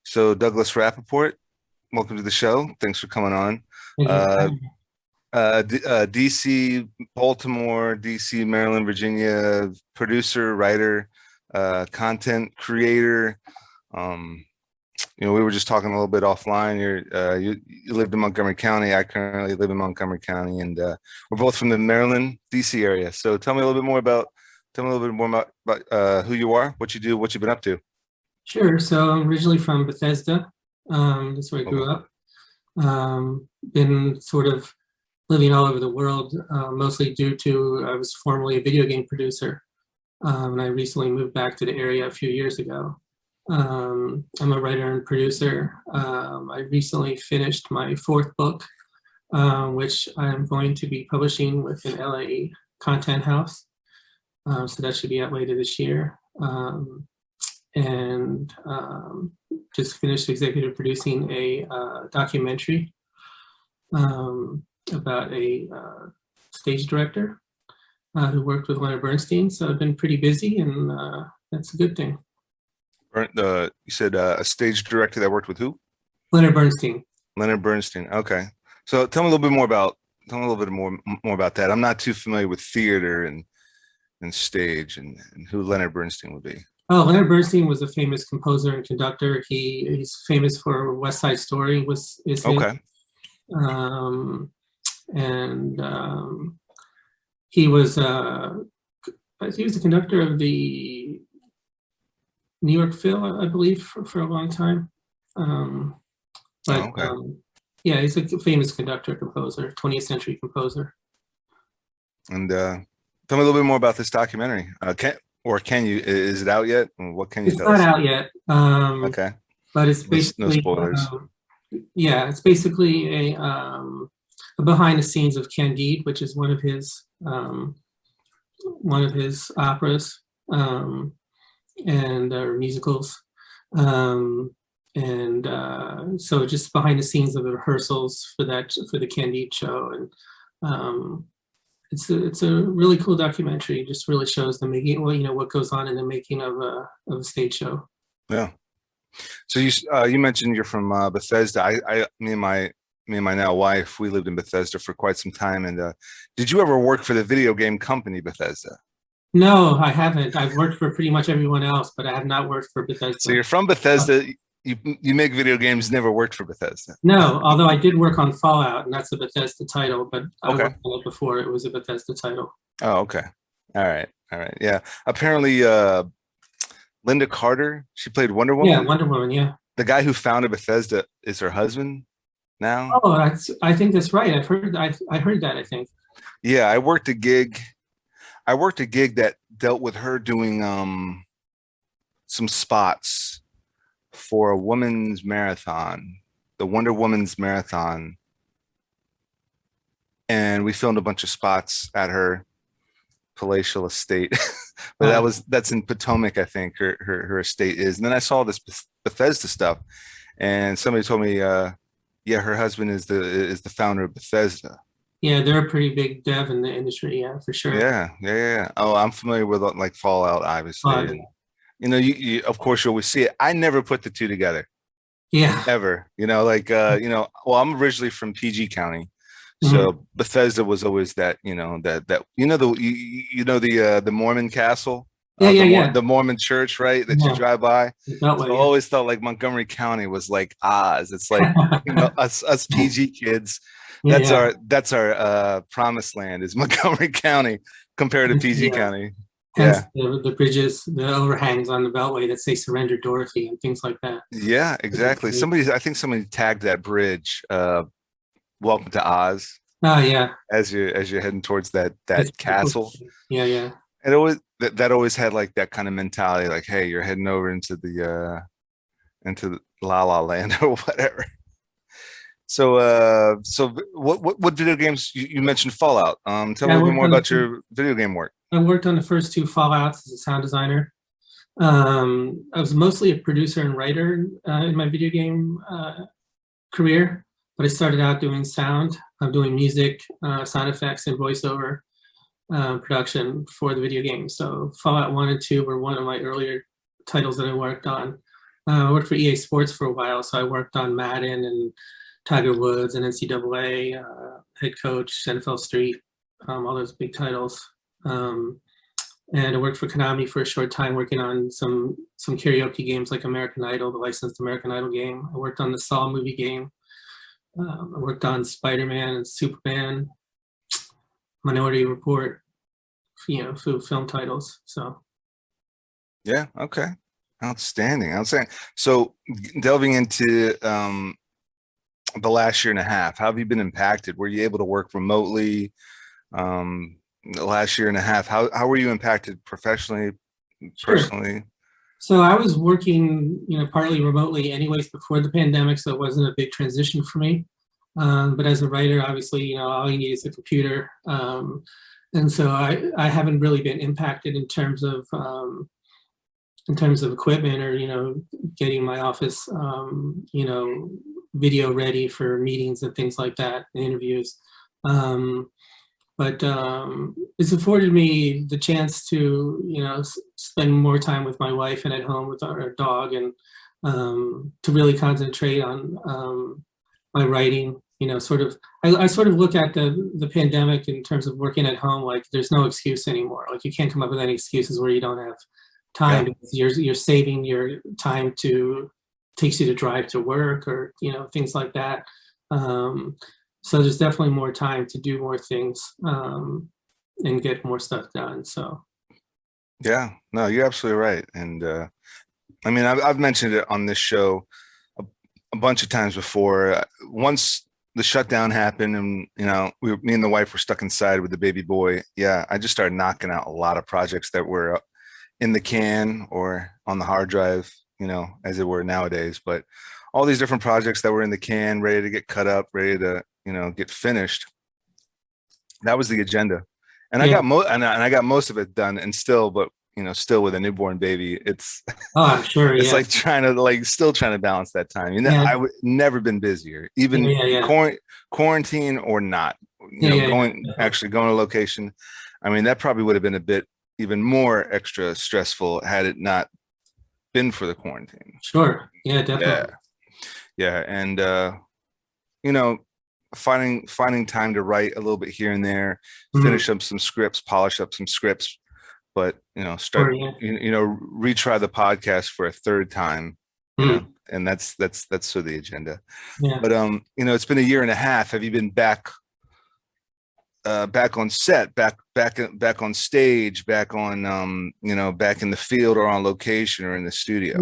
So Douglas Rappaport, welcome to the show. Thanks for coming on. Thank you for Uh, having me. DC, Baltimore, DC, Maryland, Virginia, producer, writer, content creator. Um, we were just talking a little bit offline. You lived in Montgomery County. I currently live in Montgomery County, and we're both from the Maryland, DC area. So tell me a little bit more about who you are, what you do, what you've been up to. Sure. So I'm originally from Bethesda. That's where I grew Okay. up. Been sort of living all over the world, mostly due to I was formerly a video game producer, and I recently moved back to the area a few years ago. I'm a writer and producer. I recently finished my fourth book, which I'm going to be publishing with an LA content house. So that should be out later this year. And just finished executive producing a documentary about a stage director who worked with Leonard Bernstein. So I've been pretty busy, and that's a good thing. You said a stage director that worked with who? Leonard Bernstein. Leonard Bernstein. Okay. So tell me a little bit more about that. I'm not too familiar with theater and stage and who Leonard Bernstein would be. Oh, Leonard Bernstein was a famous composer and conductor. He's famous for West Side Story is his. Okay. And he was the conductor of the New York Phil, I believe, for a long time. Okay. Yeah, he's a famous conductor, composer, 20th century composer. And tell me a little bit more about this documentary. Can you? Is it out yet? What can you tell us? It's not out yet. Okay. But it's No basically spoilers. yeah, it's basically a behind the scenes of Candide, which is one of his operas and musicals. So just behind the scenes of the rehearsals for the Candide show, and it's a really cool documentary. It just really shows the making, what goes on in the making of a stage show. Yeah. So you mentioned you're from Bethesda. Me and my now wife, we lived in Bethesda for quite some time. And did you ever work for the video game company Bethesda? No, I haven't. I've worked for pretty much everyone else, but I have not worked for Bethesda. So you're from Bethesda. You make video games. Never worked for Bethesda. No, although I did work on Fallout, and that's a Bethesda title. But I Okay. worked on it before it was a Bethesda title. Oh, okay. All right. Yeah. Apparently, Linda Carter, she played Wonder Woman. Yeah, Wonder Woman. Yeah. The guy who founded Bethesda is her husband now. Oh, I think that's right. I heard that. I think. Yeah, I worked a gig that dealt with her doing some spots for a woman's marathon, the Wonder Woman's marathon, and we filmed a bunch of spots at her palatial estate. But that's in Potomac, I think her estate is. And then I saw this Bethesda stuff, and somebody told me, yeah, her husband is the founder of Bethesda. Yeah, they're a pretty big dev in the industry. Yeah, for sure. Yeah. Oh, I'm familiar with like Fallout, obviously. And, you of course you always see it. I never put the two together. Yeah. Ever. Well, I'm originally from PG County. So Bethesda was always that, the Mormon castle, the Mormon church, right? That you drive by. So I always thought like Montgomery County was like Oz. It's like us PG kids. That's our promised land is Montgomery County compared to PG County. Hence the bridges, the overhangs on the Beltway that say "Surrender, Dorothy" and things like that. Yeah, exactly. I think somebody tagged that bridge. Welcome to Oz. Oh yeah. As you're heading towards that castle. Yeah. And always that always had like that kind of mentality, like, hey, you're heading over into the La La Land or whatever. So what video games you mentioned Fallout? Tell me a little bit more about your video game work. I worked on the first two Fallouts as a sound designer. I was mostly a producer and writer in my video game career, but I started out doing sound. I'm doing music, sound effects, and voiceover production for the video game. So Fallout 1 and 2 were one of my earlier titles that I worked on. I worked for EA Sports for a while, so I worked on Madden and Tiger Woods and NCAA, head coach, NFL Street, all those big titles. And I worked for Konami for a short time, working on some karaoke games like American Idol, the licensed American Idol game. I worked on the Saw movie game. I worked on Spider-Man and Superman, Minority Report, film titles. So. Yeah. Okay. Outstanding. Outstanding. So delving into the last year and a half, how have you been impacted? Were you able to work remotely? The last year and a half, how were you impacted professionally, personally? Sure. So I was working, partly remotely anyways before the pandemic, so it wasn't a big transition for me. But as a writer, obviously, all you need is a computer. And so I haven't really been impacted in terms of equipment or, getting my office, video ready for meetings and things like that, and interviews. But it's afforded me the chance to, spend more time with my wife and at home with our dog, and to really concentrate on my writing. I sort of look at the pandemic in terms of working at home like there's no excuse anymore. Like you can't come up with any excuses where you don't have time, because you're saving your time takes you to drive to work or things like that. So there's definitely more time to do more things and get more stuff done. So. Yeah, no, you're absolutely right. And I mean, I've mentioned it on this show a bunch of times before. Once the shutdown happened and, me and the wife were stuck inside with the baby boy. Yeah, I just started knocking out a lot of projects that were in the can or on the hard drive, as it were nowadays. But all these different projects that were in the can, ready to get cut up, ready to get finished. That was the agenda, and I got I got most of it done. And still, but still with a newborn baby, it's I'm sure. It's like still trying to balance that time. I would never been busier, even quarantine or not. Actually going to location. I mean, that probably would have been a bit even more extra stressful had it not been for the quarantine. Sure. Yeah, definitely. Yeah, and finding time to write a little bit here and there, finish up some scripts, polish up some scripts, but start retry the podcast for a third time, and that's sort of the agenda. But it's been a year and a half. Have you been back on set, back on stage, back on back in the field or on location or in the studio?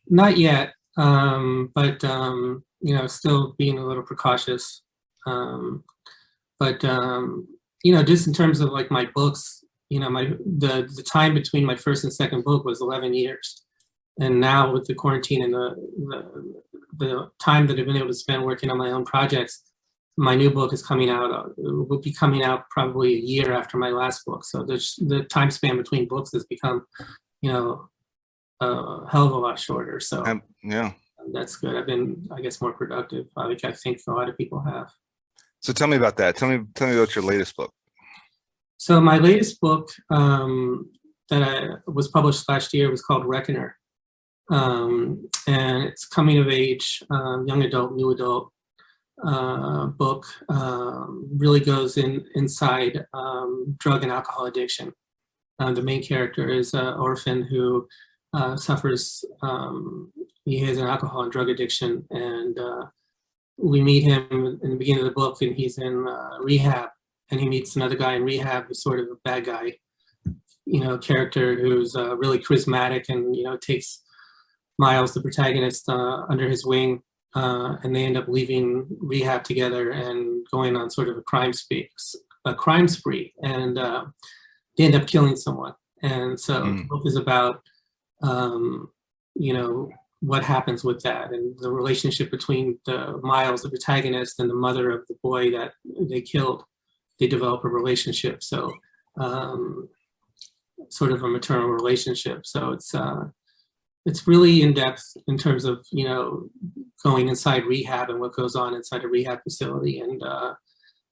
Not yet, but still being a little precautious. But just in terms of like my books, the time between my first and second book was 11 years, and now with the quarantine and the time that I've been able to spend working on my own projects, my new book is coming out. Will be coming out probably a year after my last book. So the time span between books has become, a hell of a lot shorter. So that's good. I've been, I guess, more productive. I think a lot of people have. So tell me about that. Tell me about your latest book. So my latest book that was published last year was called Reckoner. And it's coming of age, young adult, new adult book. Really goes inside drug and alcohol addiction. The main character is an orphan who suffers, he has an alcohol and drug addiction, and we meet him in the beginning of the book, and he's in rehab, and he meets another guy in rehab who's sort of a bad guy, character who's really charismatic, and takes Miles, the protagonist, under his wing, and they end up leaving rehab together and going on sort of a crime spree, and they end up killing someone. And so the book is about what happens with that, and the relationship between Miles, the protagonist, and the mother of the boy that they killed. They develop a relationship, so sort of a maternal relationship. So it's really in depth in terms of going inside rehab and what goes on inside a rehab facility, and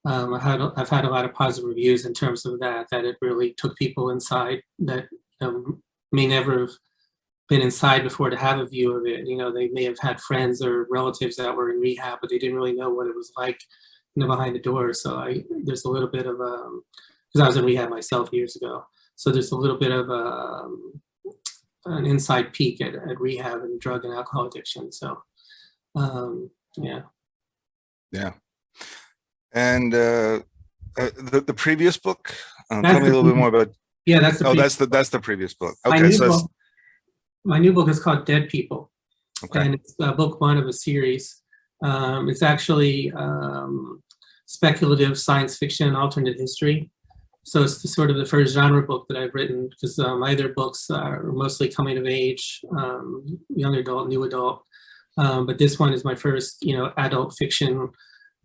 I've had a lot of positive reviews in terms of that it really took people inside that may never have been inside before to have a view of it. They may have had friends or relatives that were in rehab, but they didn't really know what it was like, behind the doors. So there's a little bit of, because I was in rehab myself years ago. So there's a little bit of an inside peek at rehab and drug and alcohol addiction. So, yeah. Yeah. And the previous book, tell me a little bit more about. Yeah, that's the that's the previous book. Okay, my new book is called Dead People. Okay. And it's book one of a series. It's actually speculative science fiction and alternate history. So it's sort of the first genre book that I've written, because my other books are mostly coming of age, young adult, new adult. But this one is my first, adult fiction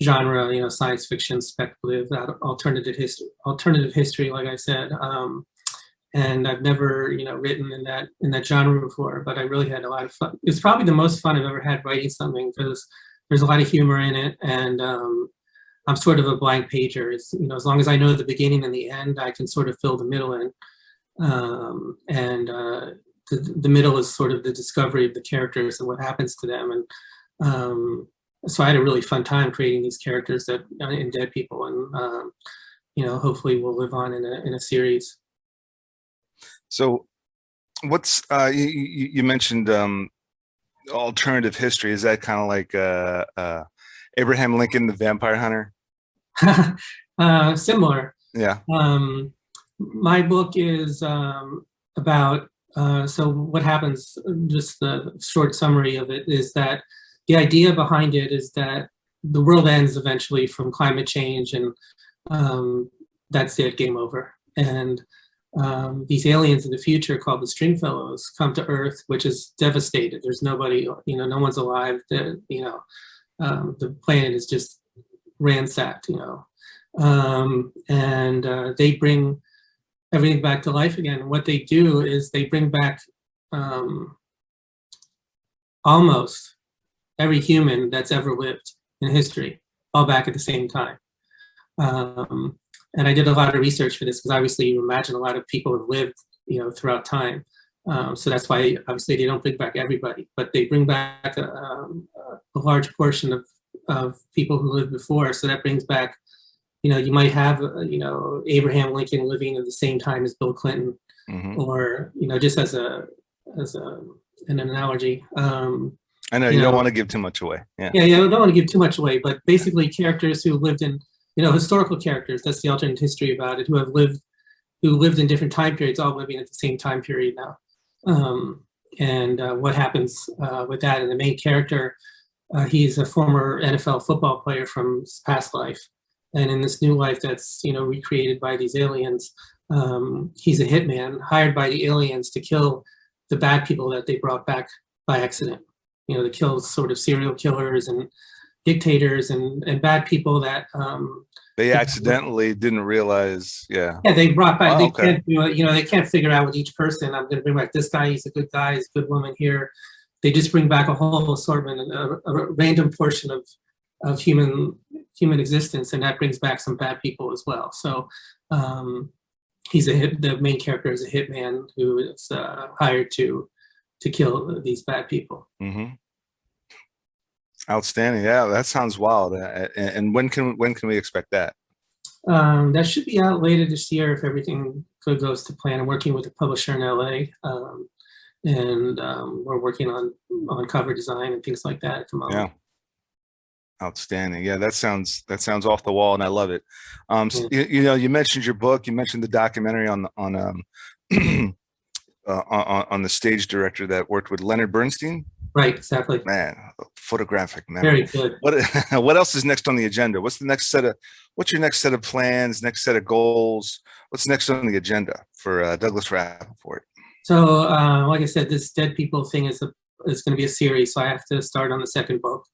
genre, science fiction, speculative, alternative history, like I said. And I've never, written in that genre before, but I really had a lot of fun. It's probably the most fun I've ever had writing something, because there's a lot of humor in it, and I'm sort of a blank pager. It's, as long as I know the beginning and the end, I can sort of fill the middle in. The middle is sort of the discovery of the characters and what happens to them. And so I had a really fun time creating these characters that in Dead People, and hopefully will live on in a series. So what's you mentioned alternative history. Is that kind of like Abraham Lincoln, the Vampire Hunter? Similar. Yeah. My book is about, so what happens, just the short summary of it, is that the idea behind it is that the world ends eventually from climate change, and that's it, game over. And these aliens in the future called the Stringfellows come to Earth, which is devastated. There's nobody, no one's alive. The planet is just ransacked, and they bring everything back to life again. And what they do is they bring back almost every human that's ever lived in history, all back at the same time. And I did a lot of research for this, because obviously you imagine a lot of people have lived, throughout time. So that's why obviously they don't bring back everybody, but they bring back a large portion of people who lived before. So that brings back, you might have, Abraham Lincoln living at the same time as Bill Clinton, Mm-hmm. or, just as an analogy. I know you don't want to give too much away. Yeah, I don't want to give too much away, but basically characters who lived in, historical characters, that's the alternate history about it, who lived in different time periods, all living at the same time period now. And what happens with that, and the main character, he's a former NFL football player from his past life. And in this new life that's, recreated by these aliens, he's a hitman hired by the aliens to kill the bad people that they brought back by accident. To kill sort of serial killers and dictators and bad people that they accidentally didn't realize. Yeah, they brought back. Oh, they can't do it. They can't figure out with each person, I'm going to bring back this guy, he's a good guy, he's a good woman here. They just bring back a whole assortment, a random portion of human existence, and that brings back some bad people as well. So the main character is a hitman who is hired to kill these bad people. Mm-hmm. Outstanding. Yeah, that sounds wild. And when can we expect that? That should be out later this year if everything goes to plan. I'm working with a publisher in LA, and we're working on cover design and things like that at the moment. Yeah. Outstanding. Yeah, that sounds off the wall, and I love it. You mentioned your book. You mentioned the documentary on the stage director that worked with Leonard Bernstein. Right, exactly. Man, photographic memory. Very good. What else is next on the agenda? What's your next set of plans, next set of goals? What's next on the agenda for Douglas Rappaport? So, like I said, this Dead People thing is going to be a series, so I have to start on the second book,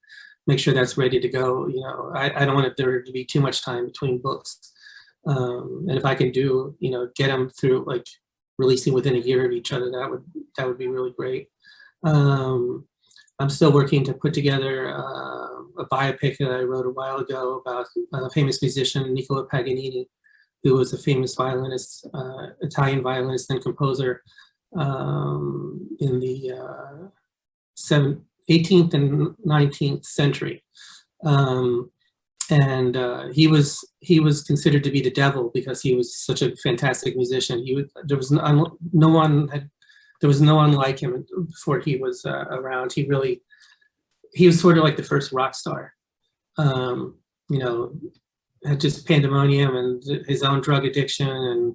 make sure that's ready to go. I don't want there to be too much time between books, and if I can do, get them through, like releasing within a year of each other, that would be really great. I'm still working to put together a biopic that I wrote a while ago about a famous musician, Niccolo Paganini, who was a famous violinist, Italian violinist and composer in the 18th and 19th century. He was considered to be the devil because he was such a fantastic musician. There was no one like him before he was around. He was sort of like the first rock star. Had just pandemonium and his own drug addiction, and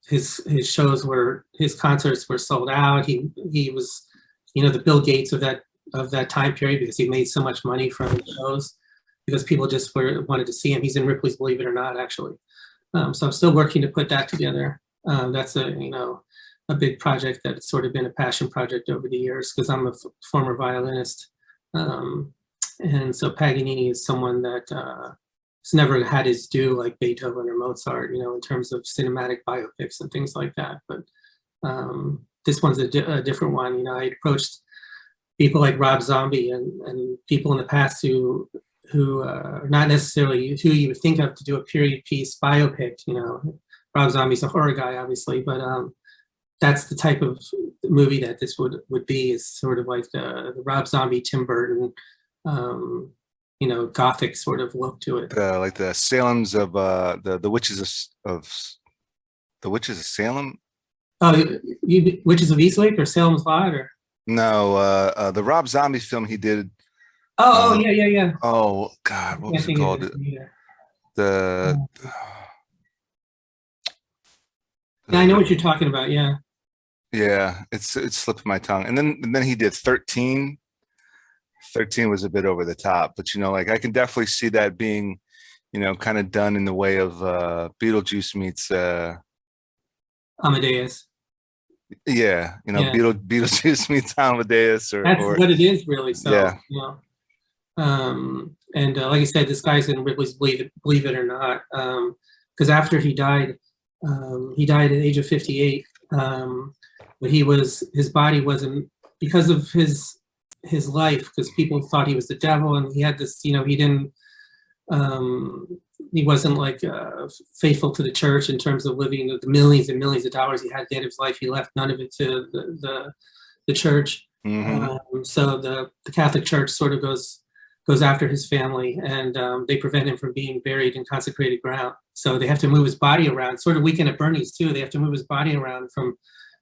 his concerts were sold out. He was, the Bill Gates of that time period, because he made so much money from the shows, because people just wanted to see him. He's in Ripley's Believe It or Not, actually. So I'm still working to put that together. That's a big project that's sort of been a passion project over the years, because I'm a former violinist. And so Paganini is someone that has never had his due like Beethoven or Mozart, in terms of cinematic biopics and things like that. But this one's a different one. I approached people like Rob Zombie and people in the past who are not necessarily who you would think of to do a period piece biopic. Rob Zombie's a horror guy, obviously, but that's the type of movie that this would be, is sort of like the Rob Zombie, Tim Burton, Gothic sort of look to it. Like the Salem's of the witches of the witches of Salem. Oh, Witches of Eastwick or Salem's Lot, or no, the Rob Zombie film he did. Yeah. Oh God, what was it called? Yeah, I know what you're talking about. Yeah. Yeah, it's slipped my tongue. And then he did 13. 13 was a bit over the top, but like I can definitely see that being, kind of done in the way of Beetlejuice meets Amadeus. Yeah, Beetlejuice meets Amadeus, or that's what it is, really. So yeah. And like I said, this guy's in Ripley's Believe It or Not, because after he died at the age of 58. But his body wasn't, because of his life, because people thought he was the devil, and he had this, he wasn't like faithful to the church in terms of living the millions and millions of dollars he had at the end of his life. He left none of it to the church. Mm-hmm. So the Catholic Church sort of goes after his family, and they prevent him from being buried in consecrated ground. So they have to move his body around, sort of Weekend at Bernie's too. They have to move his body around from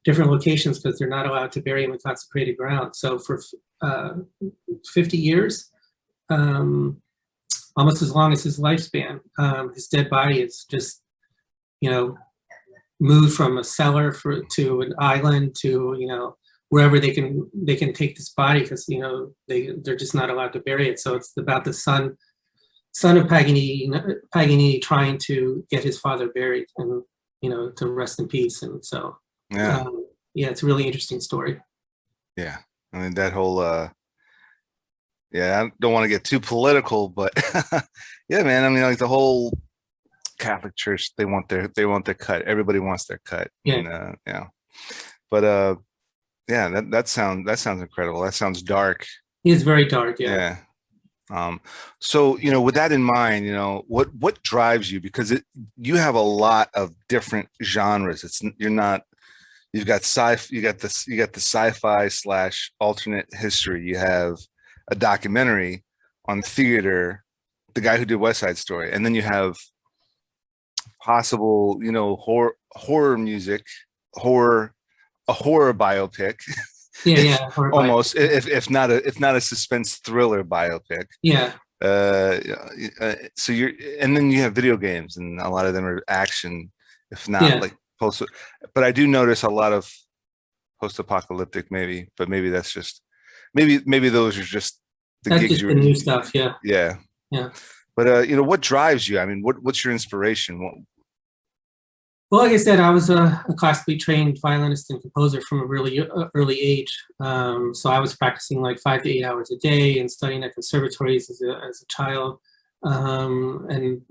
different locations because they're not allowed to bury him in consecrated ground. So for 50 years, almost as long as his lifespan, his dead body is just, moved from a cellar to an island to, wherever they can take this body, because, they're just not allowed to bury it. So it's about the son of Paganini trying to get his father buried and, to rest in peace. And so, yeah, it's a really interesting story. Yeah, I mean that whole I don't want to get too political, but yeah, man, I mean, like the whole Catholic Church, they want their cut. Everybody wants their cut. Yeah. And, but yeah, that sounds incredible. That sounds dark. It's very dark. Yeah. So with that in mind, what drives you, because you have a lot of different genres. You've got the sci-fi / alternate history. You have a documentary on theater, the guy who did West Side Story, and then you have possible, horror music, a horror biopic. Yeah, almost, if not a suspense thriller biopic. Yeah. So and then you have video games, and a lot of them are action, if not like post. But I do notice a lot of post-apocalyptic, but maybe that's just maybe those are just the that's gigs just the new stuff. Yeah. But what drives you? I mean, what's your inspiration? Well, like I said, I was a classically trained violinist and composer from a really early age. So I was practicing like 5 to 8 hours a day and studying at conservatories as a child, and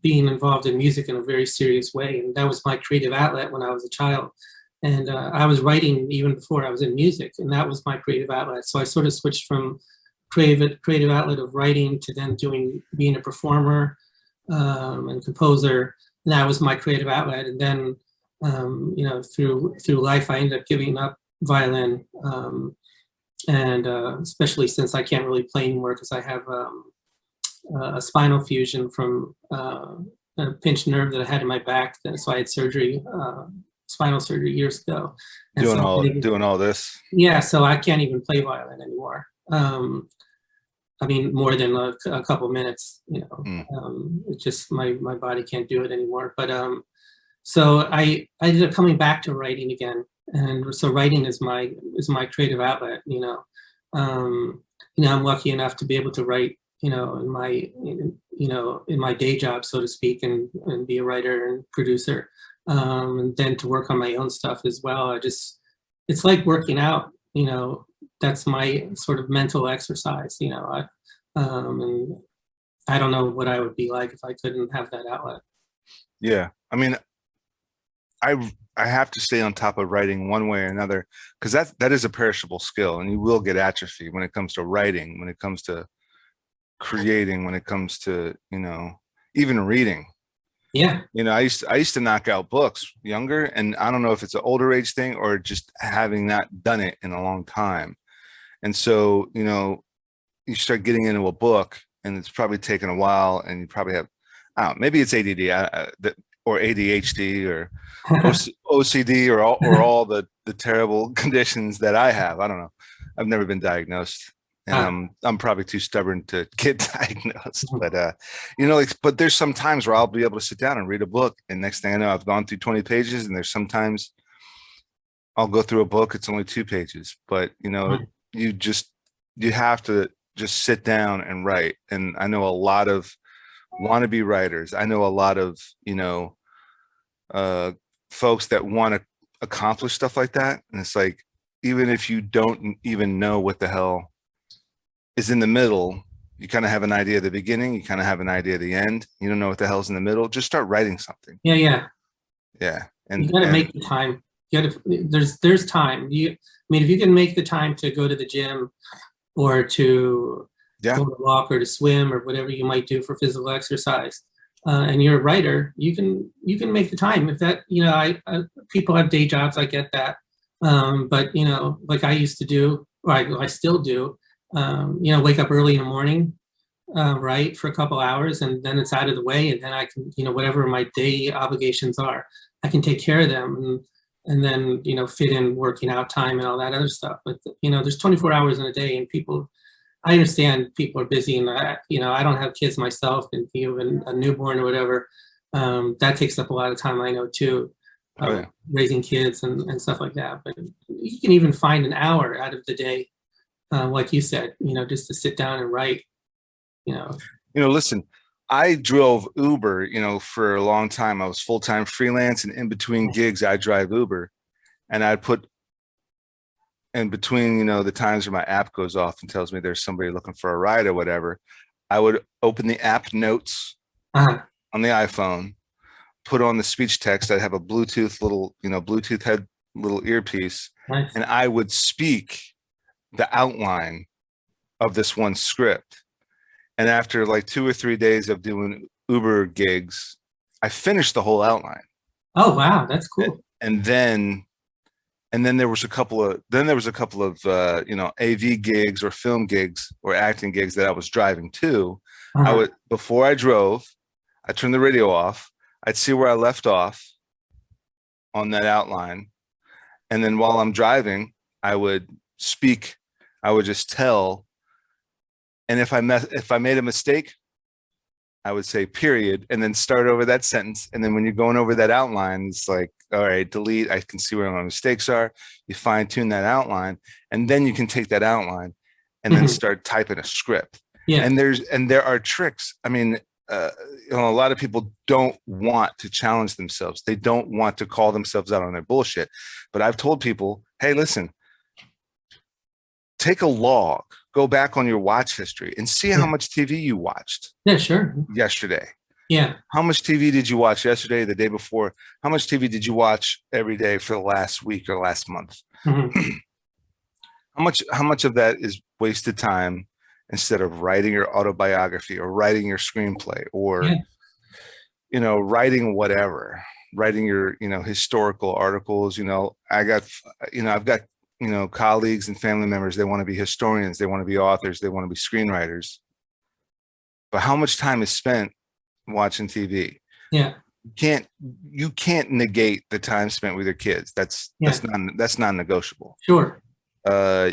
being involved in music in a very serious way. And that was my creative outlet when I was a child. And I was writing even before I was in music, and that was my creative outlet. So I sort of switched from creative outlet of writing to then being a performer and composer. And that was my creative outlet. And then, you know, through life, I ended up giving up violin. And especially since I can't really play anymore because I have a spinal fusion from a pinched nerve that I had in my back. So I had surgery, spinal surgery years ago. And doing all this. Yeah, so I can't even play violin anymore. I mean, more than a couple minutes, you know. It just my body can't do it anymore. But so I ended up coming back to writing again, and so writing is my creative outlet. You know, I'm lucky enough to be able to write, you know, in my day job, so to speak, and be a writer and producer, and then to work on my own stuff as well. It's like working out, you know. That's my sort of mental exercise, you know. And I don't know what I would be like if I couldn't have that outlet. Yeah, I mean, I have to stay on top of writing one way or another, because that is a perishable skill, and you will get atrophy when it comes to writing, when it comes to creating, when it comes to, you know, even reading. Yeah. You know, I used to knock out books younger, and I don't know if it's an older age thing or just having not done it in a long time. And so, you know, you start getting into a book and it's probably taken a while, and you probably have, I don't know, maybe it's ADD or ADHD or OCD or all the terrible conditions that I have. I don't know. I've never been diagnosed, and I'm probably too stubborn to get diagnosed. But you know, but there's some times where I'll be able to sit down and read a book, and next thing I know, I've gone through 20 pages, and there's sometimes I'll go through a book, it's only 2 pages, but you know, you have to just sit down and write. And I know a lot of wannabe writers. I know a lot of, you know, folks that want to accomplish stuff like that. And it's like, even if you don't even know what the hell is in the middle, you kind of have an idea at the beginning, you kind of have an idea at the end. You don't know what the hell's in the middle. Just start writing something. Yeah. And you got to make the time. There's time. I mean, if you can make the time to go to the gym or to go to walk or to swim or whatever you might do for physical exercise, and you're a writer, you can make the time. If that, you know, people have day jobs, I get that, but you know, like I used to do, or I still do, you know, wake up early in the morning, write for a couple hours, and then it's out of the way, and then I can, you know, whatever my day obligations are, I can take care of them, and then, you know, fit in working out time and all that other stuff. But you know, there's 24 hours in a day, and I understand people are busy, and you know, I don't have kids myself, and even a newborn or whatever, that takes up a lot of time, I know too, raising kids and stuff like that. But you can even find an hour out of the day, like you said, you know, just to sit down and write, you know. Listen, I drove Uber, you know, for a long time. I was full-time freelance, and in between gigs, I drive Uber, and I'd put in between, you know, the times where my app goes off and tells me there's somebody looking for a ride or whatever, I would open the app notes on the iPhone, put on the speech text. I'd have a Bluetooth Bluetooth head little earpiece, and I would speak the outline of this one script. And after like 2 or 3 days of doing Uber gigs, I finished the whole outline. Oh, wow. That's cool. And then there was a couple of you know, AV gigs or film gigs or acting gigs that I was driving to. Before I drove, I turned the radio off. I'd see where I left off on that outline. And then while I'm driving, I would speak, I would just tell. And if I made a mistake, I would say period, and then start over that sentence. And then when you're going over that outline, it's like, all right, delete. I can see where my mistakes are. You fine tune that outline, and then you can take that outline and then start typing a script. Yeah. And there are tricks. I mean, you know, a lot of people don't want to challenge themselves. They don't want to call themselves out on their bullshit. But I've told people, hey, listen, take a log, go back on your watch history and see how much TV you watched. Yeah, sure. Yesterday. Yeah. How much TV did you watch yesterday, the day before? How much TV did you watch every day for the last week or last month? Hmm. How much of that is wasted time instead of writing your autobiography or writing your screenplay or, Yeah. writing whatever, writing your, historical articles. I've got, colleagues and family members, they want to be historians, they want to be authors, they want to be screenwriters. But how much time is spent watching TV? Yeah. You can't negate the time spent with your kids. That's Yeah. that's non-negotiable. Sure. Uh,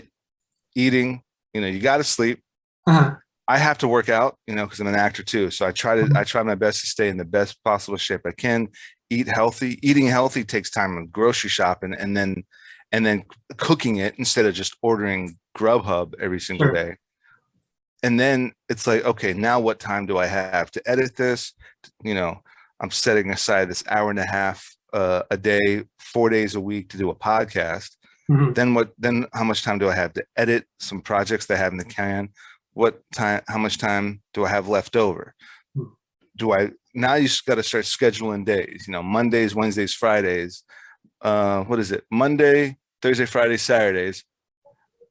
eating, you got to sleep. Uh-huh. I have to work out, because I'm an actor too. So I try my best to stay in the best possible shape I can. Eat healthy. Eating healthy takes time on grocery shopping and then cooking it instead of just ordering Grubhub every single Sure. day. And then it's like, okay, now what time do I have to edit this? I'm setting aside this hour and a half a day, 4 days a week to do a podcast. Hmm. Then how much time do I have to edit some projects that I have in the can? How much time do I have left over? Now you just got to start scheduling days, Mondays, Wednesdays, Fridays. What is it? Monday, Thursday, Friday, Saturdays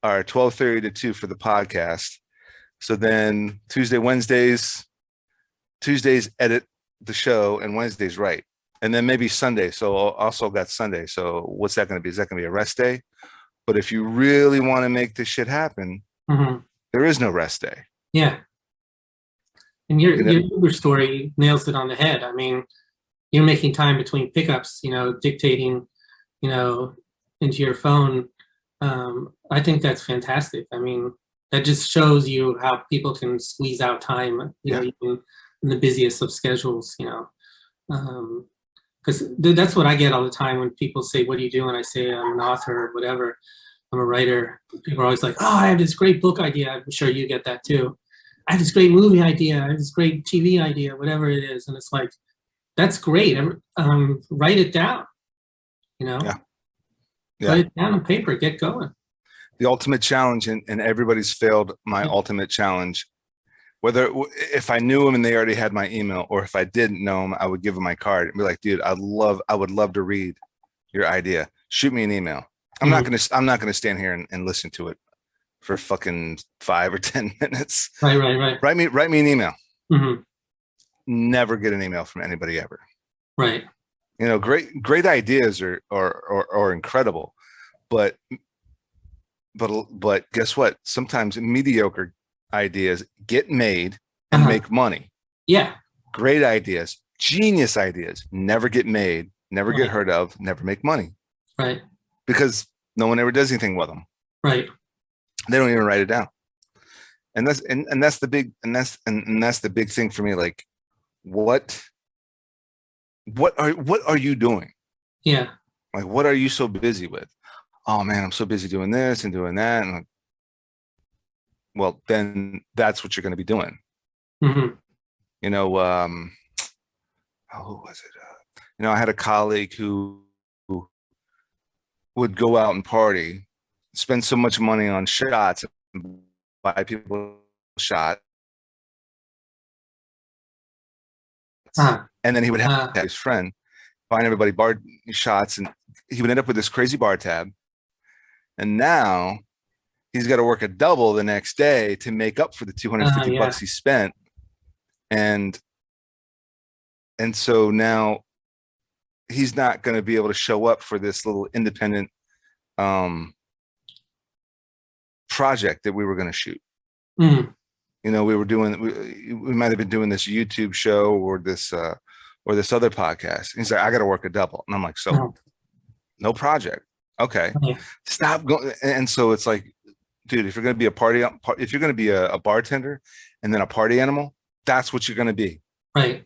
are 12:30 to 2 for the podcast. So then Tuesdays edit the show and Wednesdays write. And then maybe Sunday. So also got Sunday. So what's that going to be? Is that going to be a rest day? But if you really want to make this shit happen, Hmm. there is no rest day. Yeah. And your Uber story nails it on the head. I mean, you're making time between pickups, dictating, into your phone. I think that's fantastic. I mean, that just shows you how people can squeeze out time, even in the busiest of schedules, because that's what I get all the time when people say, "What do you do?" And I say, "I'm an author," or whatever. I'm a writer. People are always like, "Oh, I have this great book idea." I'm sure you get that too. I have this great movie idea. I have this great TV idea, whatever it is. And it's like, that's great. Write it down, Yeah. Write it down on paper, get going. The ultimate challenge, and everybody's failed my ultimate challenge. Whether if I knew them and they already had my email, or if I didn't know them, I would give them my card and be like, dude, I would love to read your idea. Shoot me an email. I'm not gonna stand here and listen to it for fucking 5 or 10 minutes. Right. Write me an email. Mm-hmm. Never get an email from anybody ever. Right. Great ideas are incredible, but guess what? Sometimes mediocre ideas get made and make money. Yeah. Great ideas, genius ideas, never get made, never get heard of, never make money. Right. Because no one ever does anything with them. Right. They don't even write it down. And that's the big thing for me. Like, what are you doing? Yeah. Like, what are you so busy with? Oh man, I'm so busy doing this and doing that. And well, then that's what you're going to be doing. Mm-hmm. Who was it? I had a colleague who would go out and party, spend so much money on shots, and buy people shots. And then he would have his friend find everybody bar shots, and he would end up with this crazy bar tab. And now he's got to work a double the next day to make up for the 250 bucks he spent. And so now he's not going to be able to show up for this little independent project that we were going to shoot. Mm-hmm. We might have been doing this YouTube show or this other podcast. He's like, I got to work a double. And I'm like, so no project. Okay. Stop going. And so it's like, dude, if you're going to be if you're going to be a bartender and then a party animal, that's what you're going to be. Right.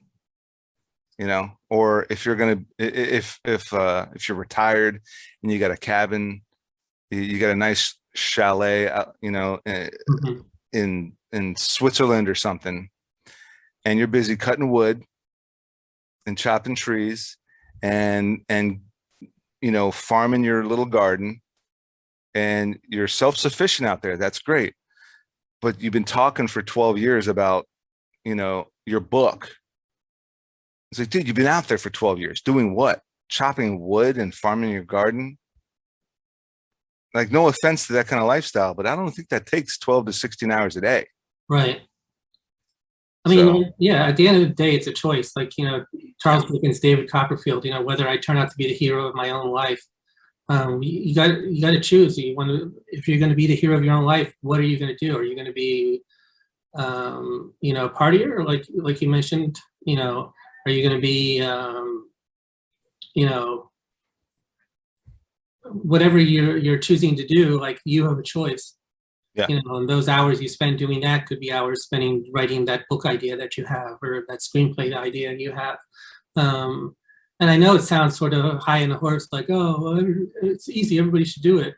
Or if you're going to, if you're retired and you got a cabin, you got a nice chalet, in Switzerland or something, and you're busy cutting wood and chopping trees and farming your little garden, and you're self-sufficient out there, that's great. But you've been talking for 12 years about, your book, It's like, dude, you've been out there for 12 years doing what? Chopping wood and farming your garden? Like, no offense to that kind of lifestyle, but I don't think that takes 12 to 16 hours a day. Right. I So mean, yeah, at the end of the day, it's a choice. Like, Charles Dickens, David Copperfield, whether I turn out to be the hero of my own life. You got to choose. If you're going to be the hero of your own life, what are you going to do? Are you going to be, a partier, like you mentioned? Are you going to be, whatever you're choosing to do? Like, you have a choice. yeah, And those hours you spend doing that could be hours spending writing that book idea that you have, or that screenplay idea you have. And I know it sounds sort of high in the horse, like, oh, well, it's easy, everybody should do it.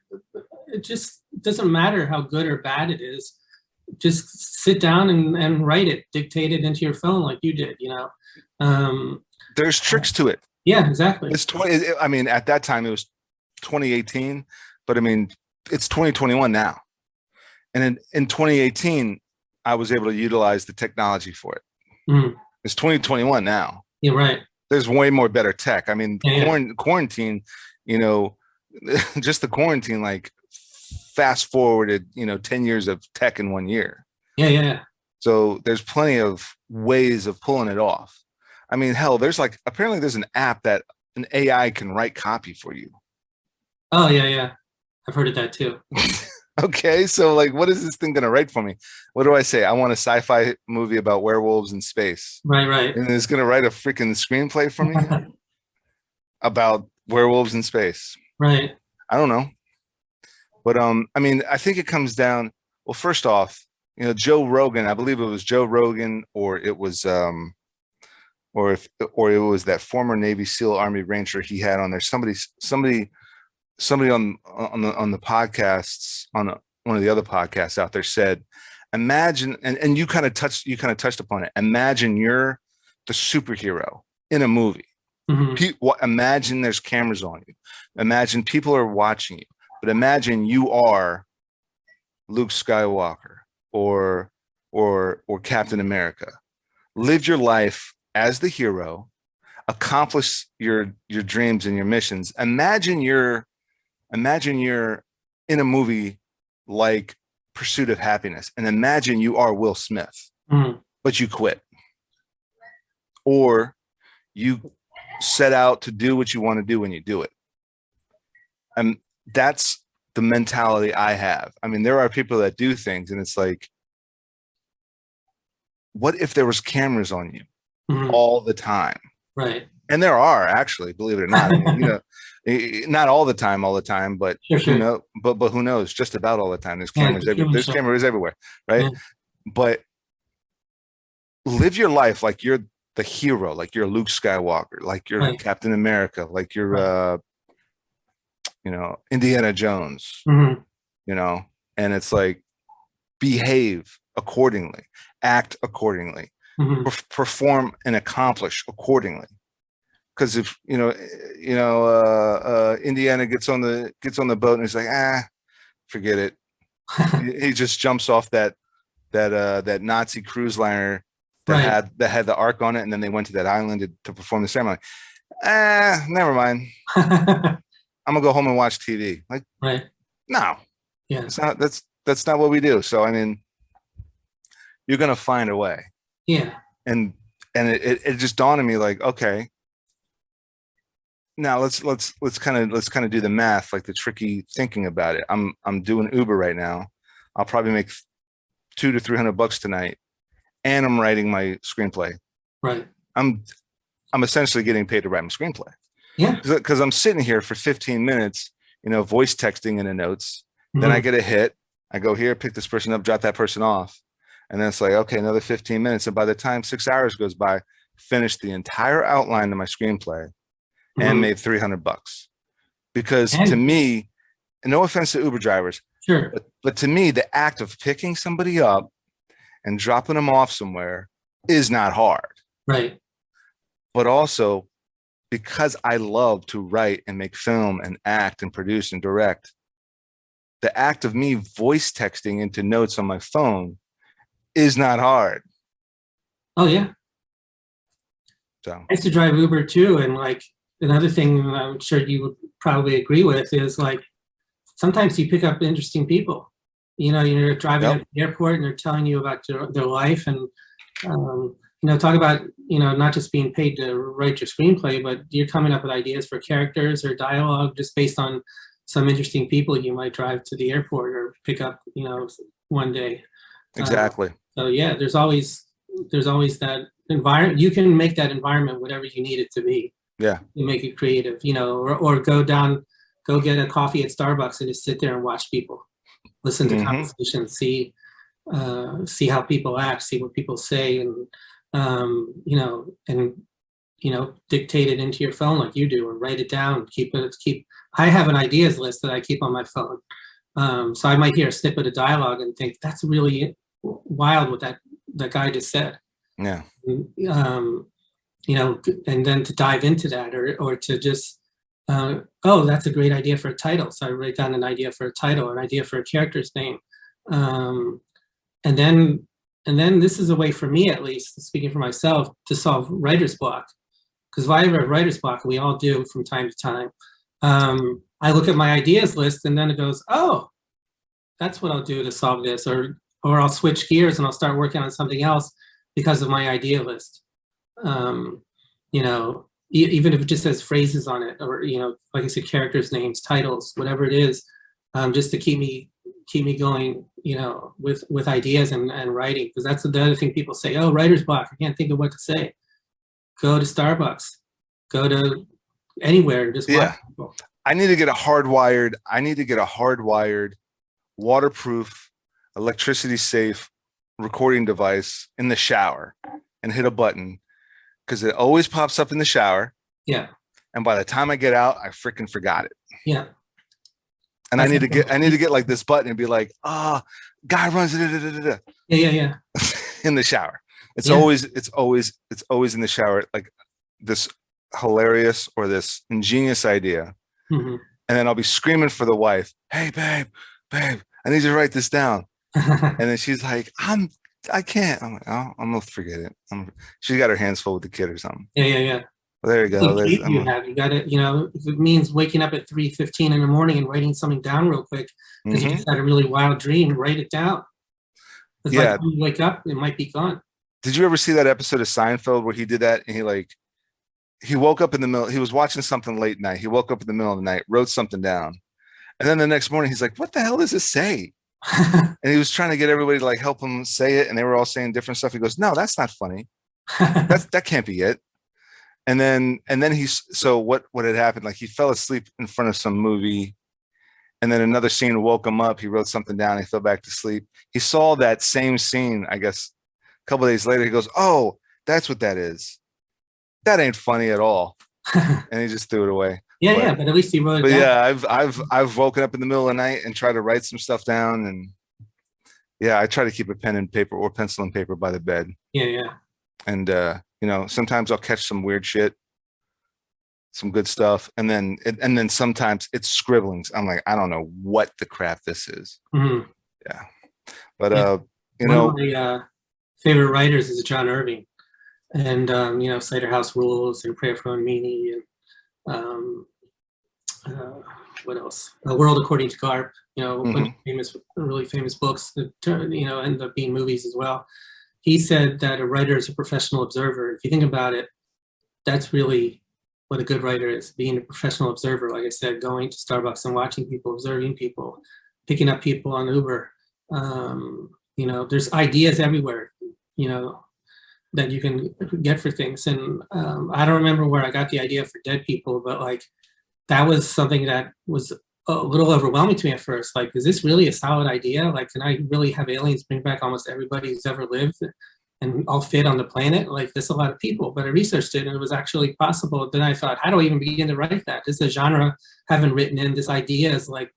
It just doesn't matter how good or bad it is. Just sit down and write it, dictate it into your phone like you did, there's tricks to it. Yeah, exactly. It's 20. I mean, at that time it was 2018, but I mean, it's 2021 now. And in 2018, I was able to utilize the technology for it. Mm. It's 2021 now. You're right. There's way more better tech. I mean, quarantine, just the quarantine, like fast forwarded, 10 years of tech in 1 year. Yeah. So there's plenty of ways of pulling it off. I mean, hell, apparently there's an app that an AI can write copy for you. Oh, yeah. I've heard of that too. Okay, so like, what is this thing going to write for me? What do I say? I want a sci-fi movie about werewolves in space. Right. And it's going to write a freaking screenplay for me about werewolves in space. Right. I don't know. But I mean, I think it comes down, well, first off, Joe Rogan, I believe it was Joe Rogan, or it was or it was that former Navy SEAL Army Ranger he had on there. Somebody on the podcasts, on one of the other podcasts out there, said, imagine, and you kind of touched upon it. Imagine you're the superhero in a movie. Mm-hmm. Imagine there's cameras on you. Imagine people are watching you. But imagine you are Luke Skywalker or Captain America. Live your life as the hero. Accomplish your dreams and your missions. Imagine you're in a movie like Pursuit of Happiness, and imagine you are Will Smith, but you quit, or you set out to do what you want to do when you do it. And that's the mentality I have. I mean, there are people that do things and it's like, what if there was cameras on you all the time? Right. And there are, actually, believe it or not. I mean, not all the time, but sure. But who knows? Just about all the time. There's cameras there's cameras everywhere, right? Yeah. But live your life like you're the hero, like you're Luke Skywalker, like you're Captain America, like you're Indiana Jones. And it's like, behave accordingly, act accordingly, perform and accomplish accordingly. Because if Indiana gets on the boat and he's like, forget it. He just jumps off that Nazi cruise liner that had the Ark on it, and then they went to that island to perform the ceremony. Never mind. I'm gonna go home and watch TV. Like, no, yeah, that's not what we do. So I mean, you're gonna find a way. Yeah, and it just dawned on me, like, okay, now let's kind of do the math, like the tricky thinking about it. I'm doing Uber right now. I'll probably make $200 to $300 tonight, and I'm writing my screenplay. Right. I'm essentially getting paid to write my screenplay. Yeah. Because I'm sitting here for 15 minutes, voice texting in the notes. Then I get a hit. I go here, pick this person up, drop that person off. And then it's like, okay, another 15 minutes. And by the time 6 hours goes by, finish the entire outline of my screenplay and made $300. Because to me, and no offense to Uber drivers, sure, but to me, the act of picking somebody up and dropping them off somewhere is not hard. Right. But also, because I love to write and make film and act and produce and direct, the act of me voice texting into notes on my phone is not hard. Oh, yeah. So I used to drive Uber too, and like another thing I'm sure you would probably agree with is like sometimes you pick up interesting people. You know, you're driving yep. at the airport and they're telling you about their life, and you know, talk about, you know, not just being paid to write your screenplay, but you're coming up with ideas for characters or dialogue just based on some interesting people you might drive to the airport or pick up, you know, one day. Exactly. So yeah, there's always that environment. You can make that environment whatever you need it to be. Yeah. You make it creative, you know, or go get a coffee at Starbucks and just sit there and watch people, listen to conversations, see how people act, see what people say, and you know, dictate it into your phone like you do, and write it down. I have an ideas list that I keep on my phone. So I might hear a snippet of dialogue and think that's really wild what that guy just said. Yeah. You know, and then to dive into that, or to just, oh, that's a great idea for a title. So I write down an idea for a title, an idea for a character's name. And then this is a way for me, at least, speaking for myself, to solve writer's block. Because if I have a writer's block, we all do from time to time, I look at my ideas list and then it goes, oh, that's what I'll do to solve this. Or I'll switch gears and I'll start working on something else because of my idea list. You know, even if it just says phrases on it, or, you know, like I said, characters' names, titles, whatever it is, just to keep me going, you know, with ideas and writing. Because that's the other thing people say, oh, writer's block, I can't think of what to say. Go to Starbucks, go to anywhere and just watch people. I need to get a hardwired, waterproof, electricity safe recording device in the shower and hit a button, because it always pops up in the shower. Yeah. And by the time I get out, I freaking forgot it. Yeah. And I need to get like this button and be like, guy runs yeah in the shower. It's always in the shower, like this hilarious or this ingenious idea. And then I'll be screaming for the wife, hey babe, I need you to write this down. And then she's like, I can't. I'm like, oh, I'm gonna forget it. She's got her hands full with the kid or something. Yeah. Well, there you go. You got it. You know, if it means waking up at 3:15 in the morning and writing something down real quick because you just had a really wild dream, write it down. It's like when you wake up, it might be gone. Did you ever see that episode of Seinfeld where he did that? And he woke up in the middle. He was watching something late night. He woke up in the middle of the night, wrote something down, and then the next morning he's like, "What the hell does this say?" And he was trying to get everybody to like help him say it, and they were all saying different stuff. He goes, "No, that's not funny. That can't be it." And then what had happened? Like he fell asleep in front of some movie, and then another scene woke him up. He wrote something down. He fell back to sleep. He saw that same scene, I guess, a couple of days later. He goes, "Oh, that's what that is. That ain't funny at all." And he just threw it away. But at least he wrote it down. Yeah, I've woken up in the middle of the night and tried to write some stuff down, and I try to keep a pen and paper or pencil and paper by the bed. Yeah. And you know, sometimes I'll catch some weird shit, some good stuff, and then sometimes it's scribblings. I'm like, I don't know what the crap this is. Yeah, but you know, one of my favorite writers is John Irving, and you know, Cider House Rules and Prayer for Meanie, and what else? A World According to Garp. You know, really famous books that you know end up being movies as well. He said that a writer is a professional observer. If you think about it, that's really what a good writer is, being a professional observer. Like I said, going to Starbucks and watching people, observing people, picking up people on Uber. You know, there's ideas everywhere, you know, that you can get for things. And I don't remember where I got the idea for Dead People, but like that was something that was a little overwhelming to me at first. Like, is this really a solid idea? Like, can I really have aliens bring back almost everybody who's ever lived and all fit on the planet? Like, there's a lot of people. But I researched it and it was actually possible. Then I thought, how do I even begin to write that? This is a genre I haven't written in. This idea is like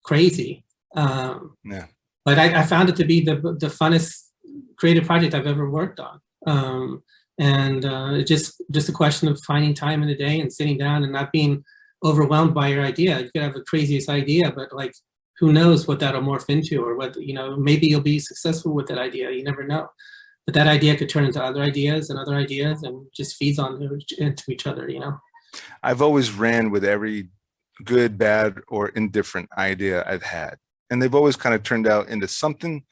crazy. But I found it to be the funnest creative project I've ever worked on. It's just a question of finding time in the day and sitting down and not being overwhelmed by your idea. You could have the craziest idea, but like, who knows what that'll morph into, or what, you know, maybe you'll be successful with that idea. You never know. but that idea could turn into other ideas and just feeds on into each other, you know. I've always ran with every good, bad, or indifferent idea I've had, and they've always kind of turned out into something.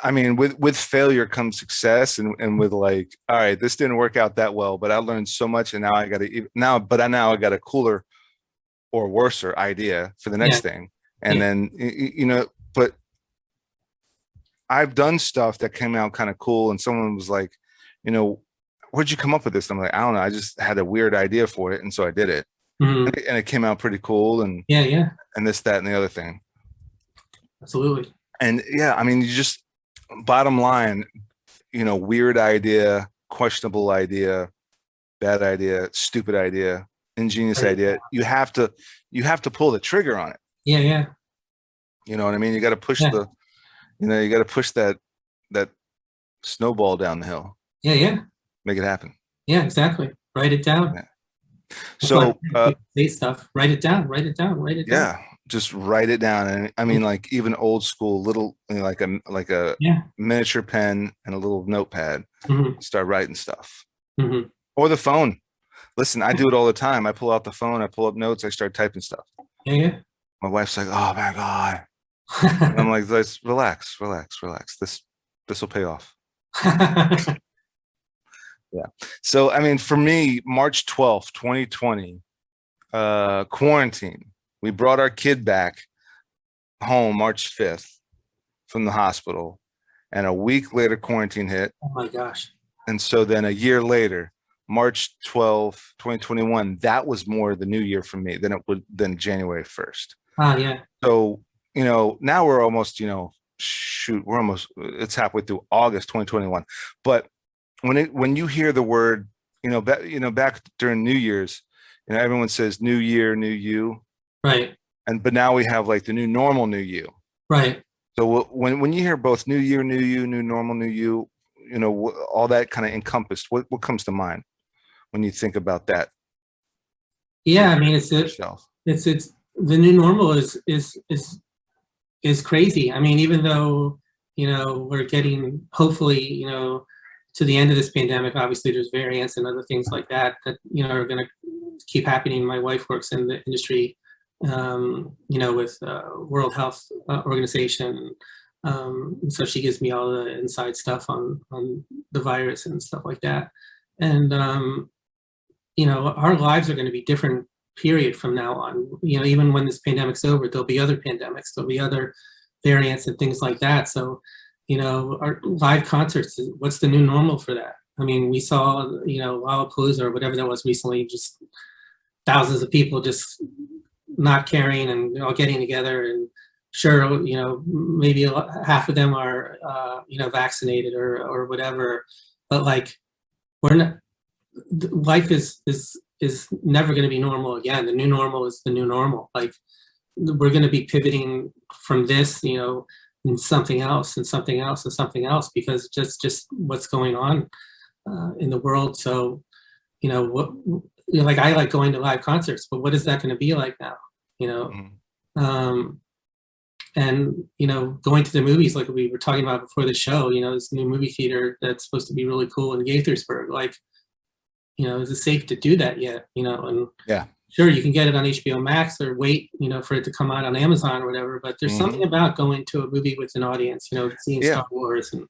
I mean, with failure comes success, and with like, all right, this didn't work out that well, but I learned so much, and now I got to now got a cooler or worser idea for the next thing, and then you know, but I've done stuff that came out kind of cool, and someone was like, you know, where'd you come up with this? And I'm like, I don't know, I just had a weird idea for it, and so I did it, and it came out pretty cool, and and this, that, and the other thing. Absolutely. And yeah, I mean, you just, bottom line, you know, weird idea, questionable idea, bad idea, stupid idea, ingenious idea. You have to pull the trigger on it. Yeah. You know what I mean? You got to push the, you know, you got to push that snowball down the hill. Yeah. Make it happen. Yeah, exactly. Write it down. Yeah. So say stuff. Write it down. Write it down. Write it down. Yeah. Just write it down. And I mean, like even old school, little, you know, like a miniature pen and a little notepad. Start writing stuff. Or the phone. Listen, I do it all the time. I pull out the phone, I pull up notes, I start typing stuff. Yeah. My wife's like, oh my God. And I'm like, let's relax. This will pay off. Yeah. So I mean, for me, March 12th, 2020, quarantine. We brought our kid back home March 5th from the hospital, and a week later quarantine hit. Oh my gosh. And so then a year later, March 12th, 2021, that was more the new year for me than January 1st. Yeah. So, you know, now we're almost, you know, it's halfway through August 2021. But when you hear the word, back during New Year's, you know, everyone says new year, new you. Right. But now we have like the new normal, new you. Right. So when you hear both new year, new you, new normal, new you, you know, all that kind of encompassed, what comes to mind when you think about that? Yeah, I mean, it's the new normal is crazy. I mean, even though, you know, we're getting, hopefully, you know, to the end of this pandemic, obviously there's variants and other things like that, you know, are going to keep happening. My wife works in the industry, you know, with World Health Organization. So she gives me all the inside stuff on the virus and stuff like that. And, you know, our lives are going to be different, period, from now on. You know, even when this pandemic's over, there'll be other pandemics, there'll be other variants and things like that. So, you know, our live concerts, what's the new normal for that? I mean, we saw, you know, Lollapalooza or whatever that was recently, just thousands of people just not caring and all getting together. And sure, you know, maybe half of them are, you know, vaccinated or whatever, but like, we're not, life is never going to be normal again. The new normal is the new normal. Like, we're going to be pivoting from this, you know, and something else and something else and something else, because just what's going on in the world. So, you know, you know, like, I like going to live concerts, but what is that going to be like now? You know, and, you know, going to the movies, like we were talking about before the show, you know, this new movie theater that's supposed to be really cool in Gaithersburg. Like, you know, is it safe to do that yet? You know, and yeah, sure, you can get it on HBO Max or wait, you know, for it to come out on Amazon or whatever. But there's something about going to a movie with an audience, you know, seeing Star Wars and,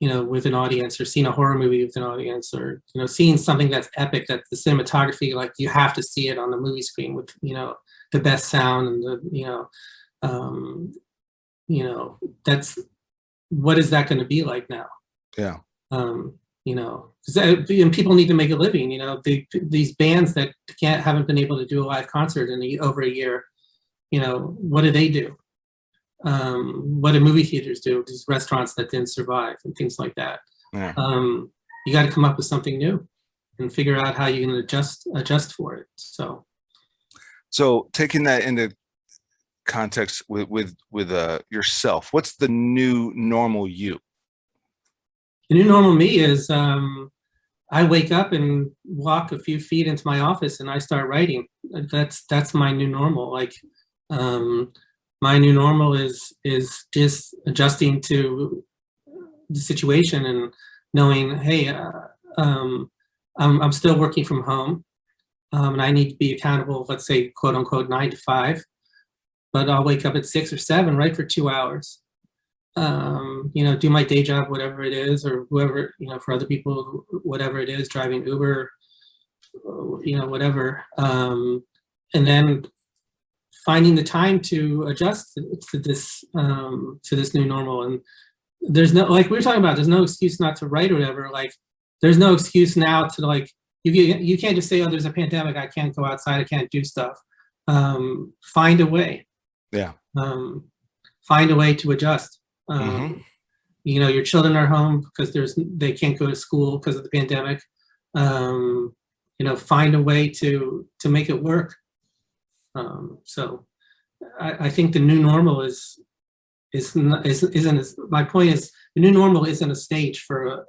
you know, with an audience, or seeing a horror movie with an audience, or, you know, seeing something that's epic, that the cinematography, like, you have to see it on the movie screen with, you know, the best sound and the, you know, that's, what is that going to be like now? Yeah. You know, and people need to make a living. You know, these bands that haven't been able to do a live concert in over a year, you know, what do they do? What do movie theaters do? These restaurants that didn't survive and things like that. Yeah. You got to come up with something new and figure out how you can adjust for it. So taking that into context with yourself, what's the new normal you? The new normal me is, I wake up and walk a few feet into my office and I start writing. That's my new normal. Like, my new normal is just adjusting to the situation and knowing, hey, I'm still working from home, and I need to be accountable, let's say, quote unquote, 9 to 5, but I'll wake up at 6 or 7, right, for 2 hours. You know, do my day job, whatever it is, or whoever, you know, for other people, whatever it is, driving Uber, you know, whatever. And then finding the time to adjust to this new normal. And there's no, like we were talking about, there's no excuse not to write or whatever. Like, there's no excuse now to, like, you can't just say, oh, there's a pandemic, I can't go outside, I can't do stuff. Find a way. Yeah. Find a way to adjust. Mm-hmm. You know, your children are home because they can't go to school because of the pandemic. You know, find a way to make it work. So I think the new normal my point is, the new normal isn't a stage for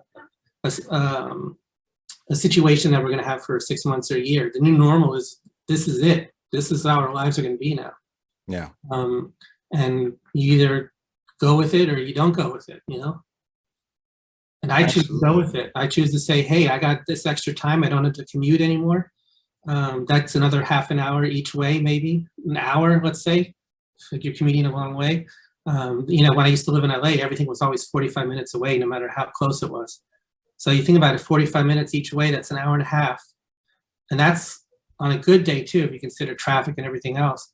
a situation that we're going to have for 6 months or a year. The new normal is, this is it. This is how our lives are going to be now. Yeah. And you either go with it or you don't go with it, you know? And I choose to go with it. I choose to say, hey, I got this extra time. I don't have to commute anymore. That's another half an hour each way, maybe an hour, let's say, if you're commuting a long way. You know, when I used to live in LA, everything was always 45 minutes away, no matter how close it was. So you think about it, 45 minutes each way, that's an hour and a half. And that's on a good day too, if you consider traffic and everything else.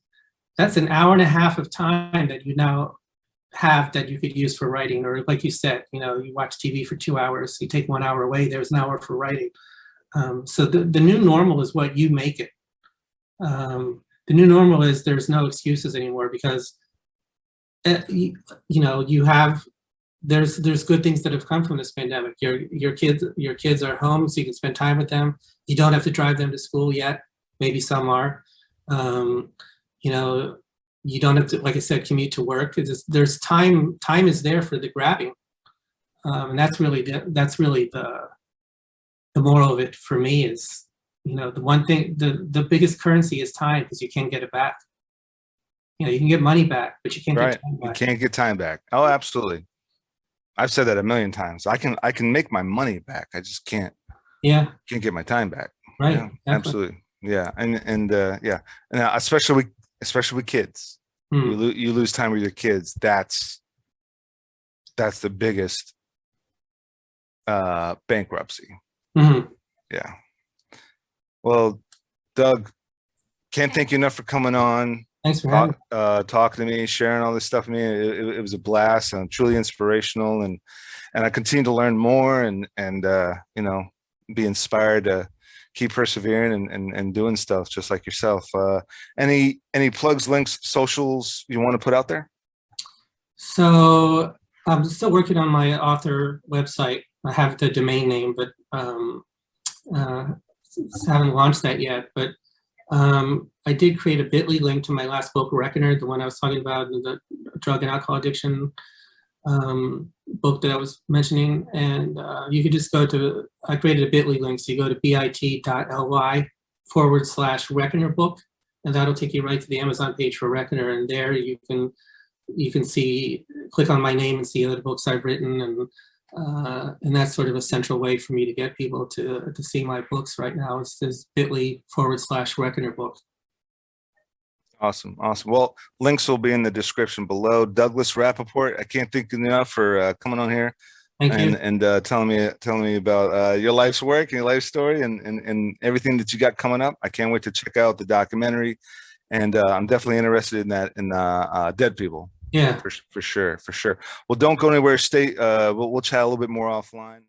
That's an hour and a half of time that you now have that you could use for writing. Or like you said, you know, you watch TV for 2 hours, you take 1 hour away, there's an hour for writing. So the new normal is what you make it. The new normal is, there's no excuses anymore, because you know, there's good things that have come from this pandemic. Your kids are home, so you can spend time with them. You don't have to drive them to school yet. Maybe some are. You know, you don't have to, like I said, commute to work. There's time is there for the grabbing, and that's really the moral of it for me is, you know, the one thing, the biggest currency is time, because you can't get it back. You know, you can get money back, but you can't get time back. You can't get time back. Oh, absolutely. I've said that a million times. I can make my money back. I just can't. Yeah. Can't get my time back. Right. Yeah, absolutely. Yeah. And yeah. And especially with kids. You lose time with your kids. That's the biggest bankruptcy. Yeah. Well, Doug, can't thank you enough for coming on. Thanks for having me. Talking to me, sharing all this stuff with me. It was a blast and truly inspirational, and I continue to learn more and you know, be inspired to keep persevering and doing stuff just like yourself. Any plugs, links, socials you want to put out there? So I'm still working on my author website. I have the domain name, but haven't launched that yet. But I did create a bit.ly link to my last book, Reckoner, the one I was talking about, the drug and alcohol addiction book that I was mentioning. And you could just go to, I created a bit.ly link, so you go to bit.ly/Reckoner book, and that'll take you right to the Amazon page for Reckoner. And there you can see, click on my name and see other books I've written, and that's sort of a central way for me to get people to see my books right now. It's this bit.ly/Reckoner book. Awesome. Well, links will be in the description below. Douglas Rappaport, I can't thank you enough for coming on here. Thank you. And telling me about your life's work and your life story and everything that you got coming up. I can't wait to check out the documentary, and I'm definitely interested in that, in Dead People. Yeah, for sure. Well, don't go anywhere. Stay. We'll chat a little bit more offline.